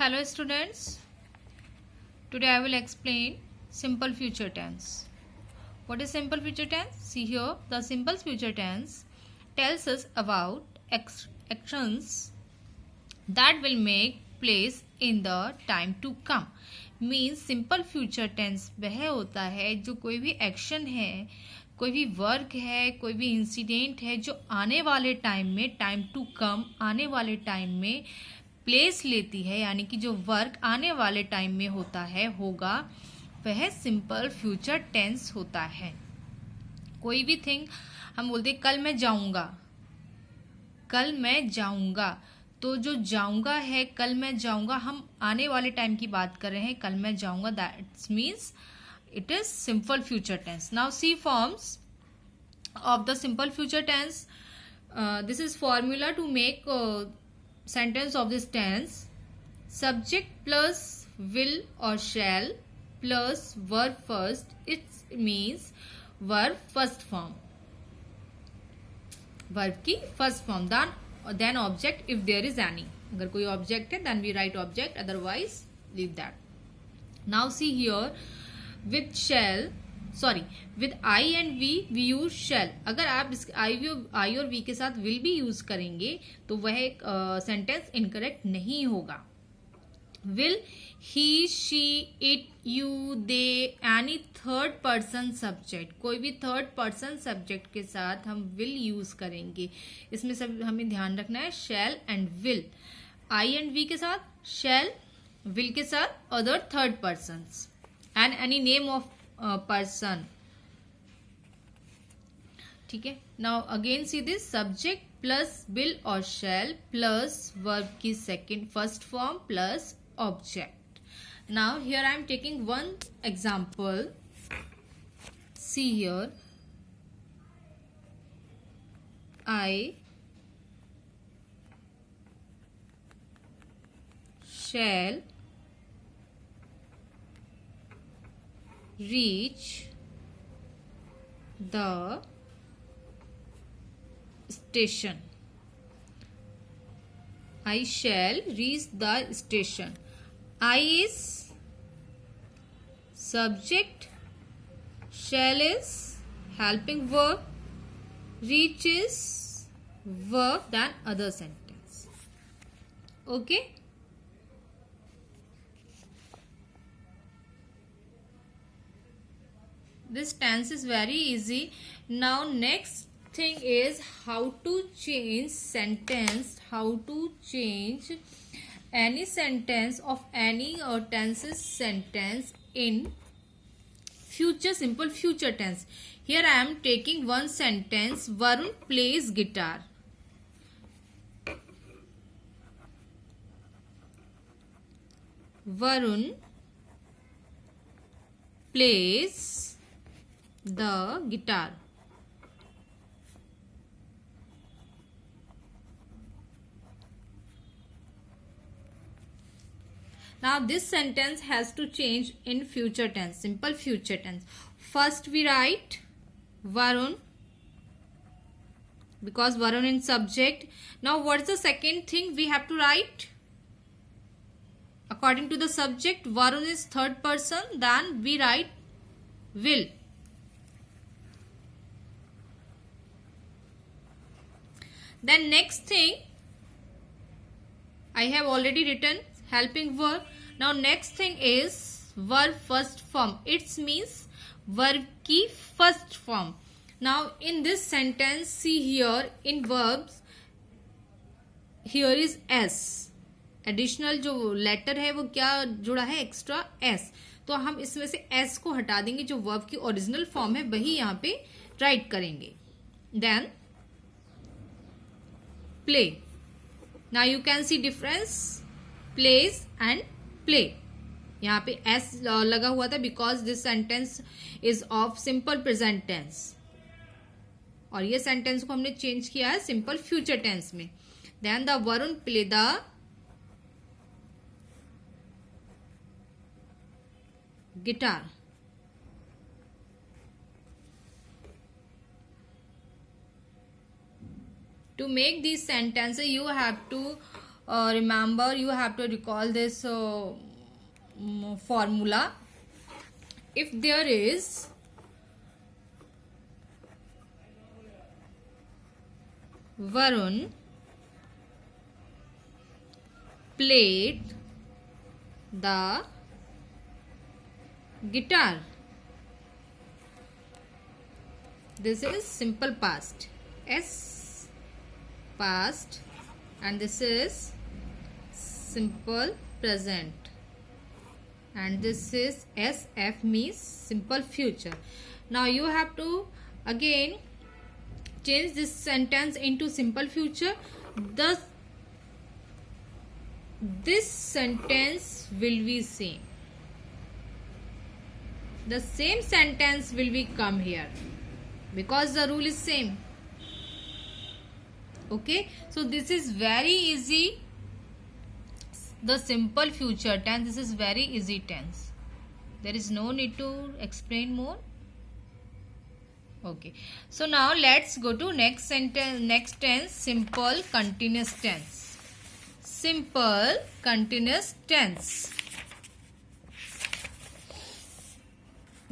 Hello students, today I will explain simple future tense. What is simple future tense? See here, the simple future tense tells us about actions that will make place in the time to come. Means simple future tense वह होता है जो कोई भी action है, कोई भी work है, कोई भी इंसिडेंट है जो आने वाले टाइम में, टाइम टू कम, आने वाले टाइम में प्लेस लेती है, यानी कि जो वर्क आने वाले टाइम में होता है, होगा, वह सिंपल फ्यूचर टेंस होता है. कोई भी थिंग हम बोलते हैं कल मैं जाऊंगा, कल मैं जाऊंगा, तो जो जाऊंगा है, कल मैं जाऊंगा, हम आने वाले टाइम की बात कर रहे हैं, कल मैं जाऊंगा, that means it is simple future tense. Now see forms of the simple future tense. This is formula to make sentence of this tense. Subject plus will or shall plus verb first. It means verb first form. Verb की first form. Then object if there is any. अगर कोई object है then we write object. Otherwise leave that. Now see here. With I and we use shall. अगर आप इस I और V के साथ will भी यूज करेंगे तो वह एक सेंटेंस इनकरेक्ट नहीं होगा. Will, he, she, it, you, they, any third person subject, कोई भी थर्ड पर्सन सब्जेक्ट के साथ हम will यूज करेंगे. इसमें सब हमें ध्यान रखना है shall and will. I and V के साथ shall, will के साथ other third persons and any name of person. ठीक है. Now again see this, subject plus will or shall plus verb की first form plus object. Now here I am taking one example. See here, I shall reach the station. I shall reach the station. I is subject, shall is helping verb, reach is verb, then other sentence. Okay. This tense is very easy. Now next thing is how to change sentence, how to change any sentence of any tenses sentence in future, simple future tense. Here I am taking one sentence, Varun plays guitar. Varun plays the guitar. Now this sentence has to change in future tense, simple future tense. First we write Varun because Varun in subject. Now what is the second thing we have to write? According to the subject, Varun is third person, then we write will. Then next thing, I have already written helping verb. Now next thing is verb first form. It means verb की first form. Now in this sentence, see here in verbs, here is s. Additional जो letter है वो क्या जुड़ा है, extra s. तो हम इसमें से s को हटा देंगे, जो verb की original form है वही यहाँ पे write करेंगे. Then play. Now you can see difference, plays and play. यहाँ पे s लगा हुआ था because this sentence is of simple present tense. और ये sentence को हमने change किया है simple future tense में. Then the Varun play the guitar. To make these sentences, you have to remember, you have to recall this formula. If there is Varun played the guitar, this is simple past, S past, and this is simple present, and this is SF means simple future. Now you have to again change this sentence into simple future. Thus this sentence will be same. The same sentence will be come here because the rule is same. Okay, so this is very easy. The simple future tense, this is very easy tense. There is no need to explain more. Okay, so now let's go to next sentence. Next tense, simple continuous tense. Simple continuous tense.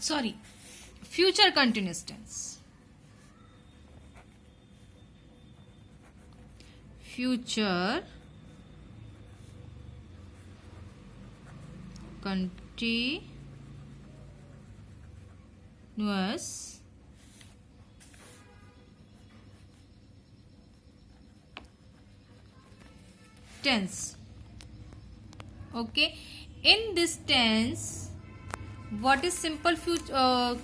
Sorry, future continuous tense. Future continuous tense. Okay, in this tense, what is simple future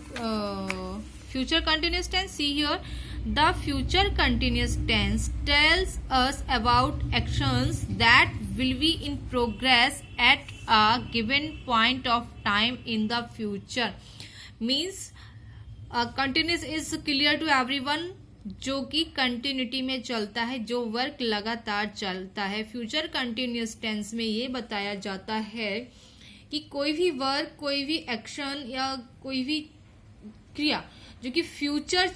continuous tense? See here, the future continuous tense tells us about actions that will be in progress at a given point of time in the future. Means continuous is clear to everyone, जो कि continuity में चलता है, जो work लगातार चलता है. Future continuous tense में ये बताया जाता है कि कोई भी वर्क, कोई भी एक्शन या कोई भी क्रिया जो कि फ्यूचर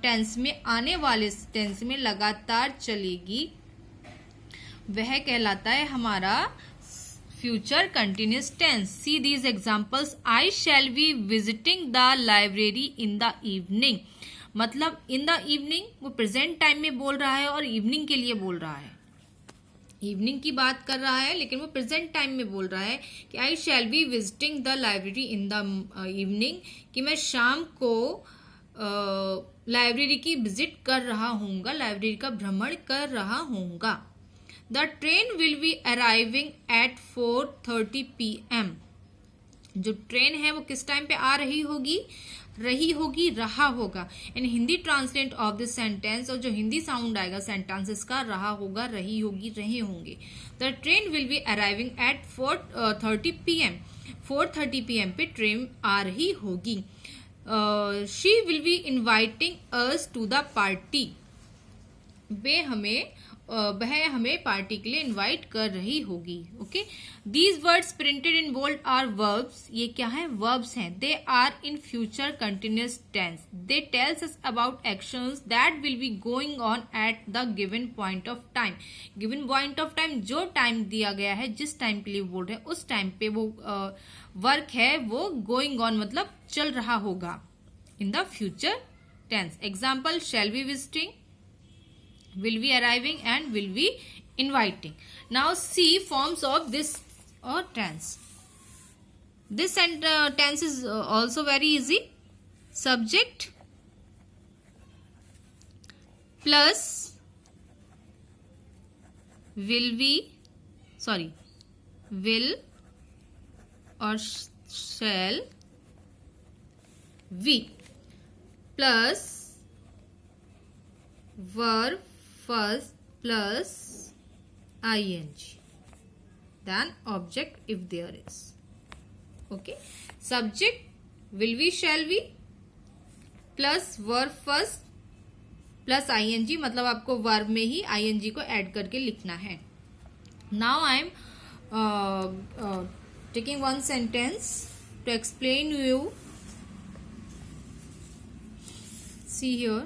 टेंस में आने वाले टेंस में लगातार चलेगी, वह कहलाता है हमारा future continuous tense. See these examples. I shall be visiting the library in the evening. मतलब इन द इवनिंग वो प्रेजेंट टाइम में बोल रहा है और इवनिंग के लिए बोल रहा है. इवनिंग की बात कर रहा है लेकिन वो प्रेजेंट टाइम में बोल रहा है कि I shall be visiting the library in the evening, कि मैं शाम को लाइब्रेरी की विजिट कर रहा हूँगा, लाइब्रेरी का भ्रमण कर रहा हूँगा. The train will be arriving at 4:30 PM. जो ट्रेन है वो किस टाइम पे आ रही होगी? रहा होगा. In Hindi translate of this sentence, और जो हिंदी साउंड आएगा सेंटेंसेस का, रहा होगा, रही होगी, रहे होंगे. The train will be arriving at 4:30 PM. 4:30 PM पे ट्रेन आ रही होगी. She will be inviting us to the party. वह हमें पार्टी के लिए इनवाइट कर रही होगी. Okay, these words printed in bold are verbs. ये क्या है? वर्ब्स हैं. They are in future continuous tense. They tells us about actions that will be going on at the given point of time. Given point of time, जो time दिया गया है, जिस time के लिए बोल रहे हैं, उस टाइम पे वो वर्क है वो गोइंग ऑन मतलब चल रहा होगा in the future tense. Example, shall be visiting, will be arriving, and will be inviting. Now see forms of this tense. This tense is also very easy. Subject plus will or shall be plus verb first plus ing, then object if there is. Okay, subject will be, shall be plus verb first plus ing, मतलब आपको verb में ही ing को add करके लिखना है. Now I am taking one sentence to explain you. See here.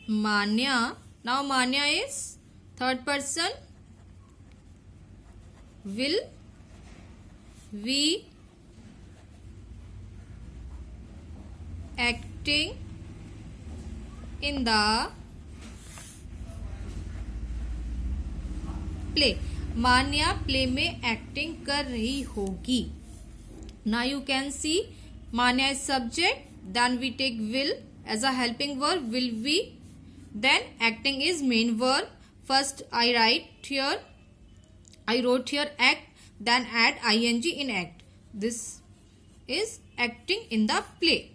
Manya. Now Manya is third person. Will we acting in the play? Manya play में acting कर रही होगी. Now you can see Manya is subject, then we take will as a helping verb, will we, then acting is main verb. First I wrote here act, then add ing in act. This is acting in the play.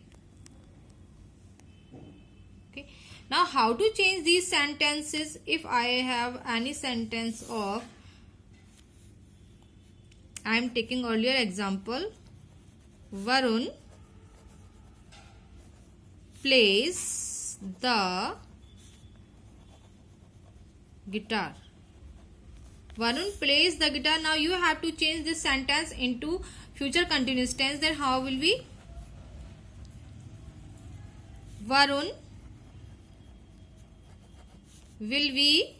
Okay. Now how to change these sentences? If I have any sentence of, I am taking earlier example, Varun plays the guitar. Varun plays the guitar. Now you have to change this sentence into future continuous tense. Then how will we? Varun will we.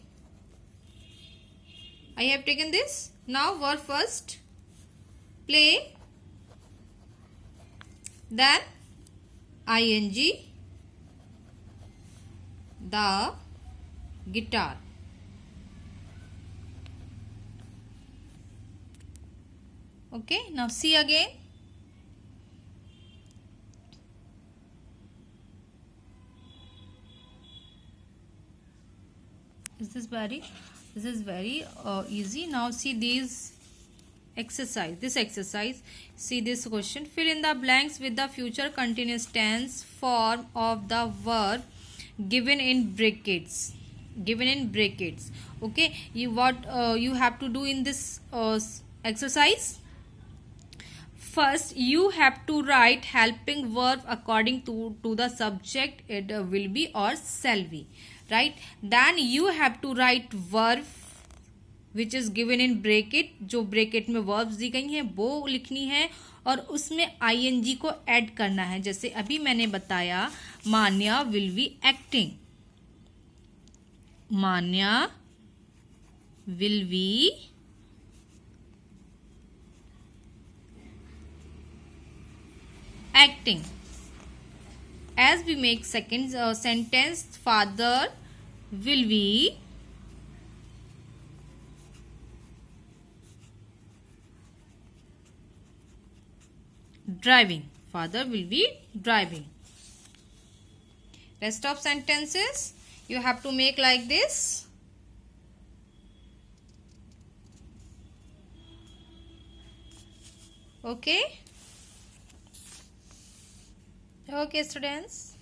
I have taken this. Now verb first. Play. Then ing the guitar. Okay, now see again. This is very easy. Now see these exercise. This exercise, see this question. Fill in the blanks with the future continuous tense form of the verb given in brackets. Okay, you have to do in this exercise. First, you have to write helping verb according to the subject. It will be or shall be, right? Then you have to write verb which is given in bracket. जो bracket में verbs दी गई हैं वो लिखनी है और उसमें ing को ऐड करना है. जैसे अभी मैंने बताया, मान्या will be acting. Manya will be acting. As we make second sentence, father will be driving. Father will be driving. Rest of sentences you have to make like this. Okay. Okay, students.